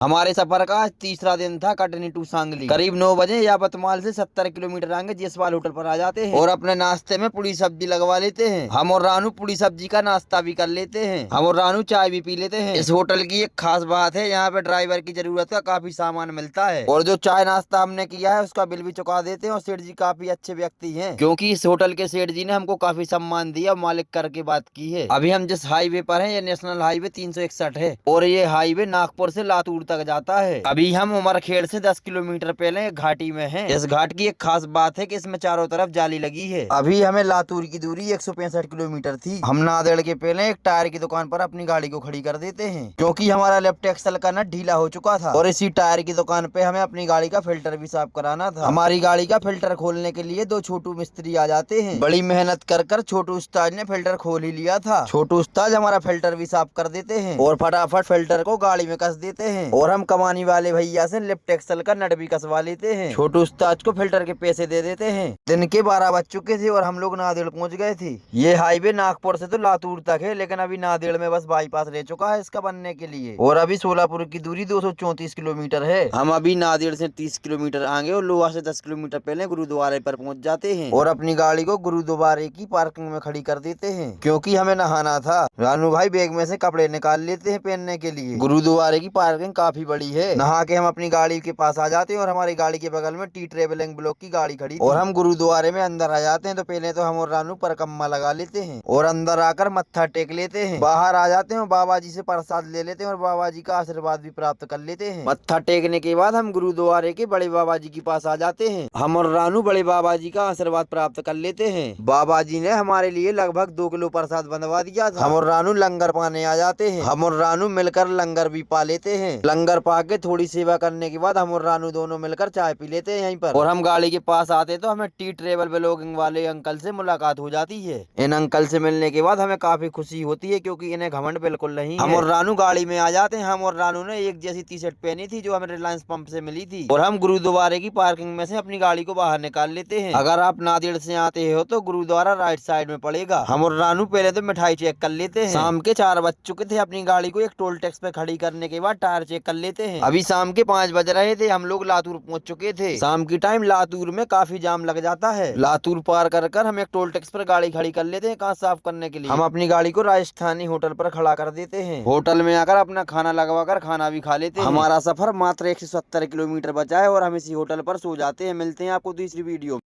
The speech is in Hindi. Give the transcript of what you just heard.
हमारे सफर का आज तीसरा दिन था कटनी टू सांगली। करीब 9 बजे यावतमाल से 70 किलोमीटर आगे जयसवाल होटल पर आ जाते हैं और अपने नाश्ते में पूरी सब्जी लगवा लेते हैं। हम और रानू पूरी सब्जी का नाश्ता भी कर लेते हैं। हम और रानू चाय भी पी लेते हैं। इस होटल की एक खास बात है, यहाँ पे ड्राइवर की जरूरत का काफी सामान मिलता है और जो चाय नाश्ता हमने किया है उसका बिल भी चुका देते हैं। और सेठ जी काफी अच्छे व्यक्ति है, क्योंकि इस होटल के सेठ जी ने हमको काफी सम्मान दिया और मालिक करके बात की है। अभी हम जिस हाईवे पर है, ये नेशनल हाईवे 361 है और ये हाईवे नागपुर से लातूर तक जाता है। अभी हम उमरखेड़ से 10 किलोमीटर पहले एक घाटी में हैं। इस घाट की एक खास बात है कि इसमें चारों तरफ जाली लगी है। अभी हमें लातूर की दूरी 165 किलोमीटर थी। हम नांदेड़ के पहले एक टायर की दुकान पर अपनी गाड़ी को खड़ी कर देते हैं, क्योंकि हमारा लेफ्ट एक्सल का नट ढीला हो चुका था और इसी टायर की दुकान पे हमें अपनी गाड़ी का फिल्टर भी साफ कराना था। हमारी गाड़ी का फिल्टर खोलने के लिए 2 छोटू मिस्त्री आ जाते हैं। बड़ी मेहनत कर छोटू उस्ताद ने फिल्टर खोल ही लिया था। छोटू उस्ताद हमारा फिल्टर भी साफ कर देते हैं और फटाफट फिल्टर को गाड़ी में कस देते हैं और हम कमानी वाले भैया से लेफ्ट एक्सल का नट भी कसवा लेते हैं। छोटू उस्ताद को फिल्टर के पैसे दे देते हैं। दिन के 12 बज चुके थे और हम लोग नांदेड़ पहुंच गए थे। ये हाईवे नागपुर से तो लातूर तक है, लेकिन अभी नांदेड़ में बस बाईपास रह चुका है इसका बनने के लिए। और अभी सोलापुर की दूरी 234 किलोमीटर है। हम अभी नांदेड़ से 30 किलोमीटर आगे और लोहा से 10 किलोमीटर पहले गुरुद्वारे पर पहुँच जाते हैं और अपनी गाड़ी को गुरुद्वारे की पार्किंग में खड़ी कर देते हैं, क्योंकि हमें नहाना था। रानू भाई बैग में से कपड़े निकाल लेते हैं पहनने के लिए। गुरुद्वारे की पार्किंग काफी बड़ी है। नहा के हम अपनी गाड़ी के पास आ जाते हैं और हमारी गाड़ी के बगल में टी ट्रेवलिंग ब्लॉक की गाड़ी खड़ी थी और हम गुरुद्वारे में अंदर आ जाते हैं। तो पहले तो हम और रानू परिक्रमा लगा लेते हैं और अंदर आकर मत्था टेक लेते हैं। बाहर आ जाते हैं और बाबा जी से प्रसाद ले लेते हैं और बाबा जी का आशीर्वाद भी प्राप्त कर लेते हैं। मत्था टेकने के बाद हम गुरुद्वारे के बड़े बाबा जी के पास आ जाते हैं। हम और रानू बड़े बाबा जी का आशीर्वाद प्राप्त कर लेते हैं। बाबा जी ने हमारे लिए लगभग 2 किलो प्रसाद बनवा दिया था। हम और रानू लंगर पाने आ जाते हैं। हम और रानू मिलकर लंगर भी पा लेते हैं। लंगर पा के थोड़ी सेवा करने के बाद हम और रानू दोनों मिलकर चाय पी लेते हैं यहीं पर। और हम गाड़ी के पास आते तो हमें टी ट्रेवल ब्लॉगिंग वाले अंकल से मुलाकात हो जाती है। इन अंकल से मिलने के बाद हमें काफी खुशी होती है, क्योंकि इन्हें घमंड बिल्कुल नहीं है। हम और रानू गाड़ी में आ जाते हैं। हम और रानू ने एक जैसी टी शर्ट पहनी थी जो हमें रिलायंस पंप से मिली थी और हम गुरुद्वारे की पार्किंग में से अपनी गाड़ी को बाहर निकाल लेते हैं। अगर आप नांदेड़ से आते हो तो गुरुद्वारा राइट साइड में पड़ेगा। हम और रानू पहले तो मिठाई चेक कर लेते हैं। शाम के 4 बज चुके थे। अपनी गाड़ी को एक टोल टैक्स पे खड़ी करने के बाद टायर चेक कर लेते हैं। अभी शाम के 5 बज रहे थे। हम लोग लातूर पहुंच चुके थे। शाम की टाइम लातूर में काफी जाम लग जाता है। लातूर पार कर हम एक टोल टैक्स पर गाड़ी खड़ी कर लेते हैं कांच साफ करने के लिए। हम अपनी गाड़ी को राजस्थानी होटल पर खड़ा कर देते हैं। होटल में आकर अपना खाना लगवा कर खाना भी खा लेते हैं। हमारा सफर मात्र 170 किलोमीटर बचा है और हम इसी होटल पर सो जाते हैं। मिलते हैं आपको दूसरी वीडियो में।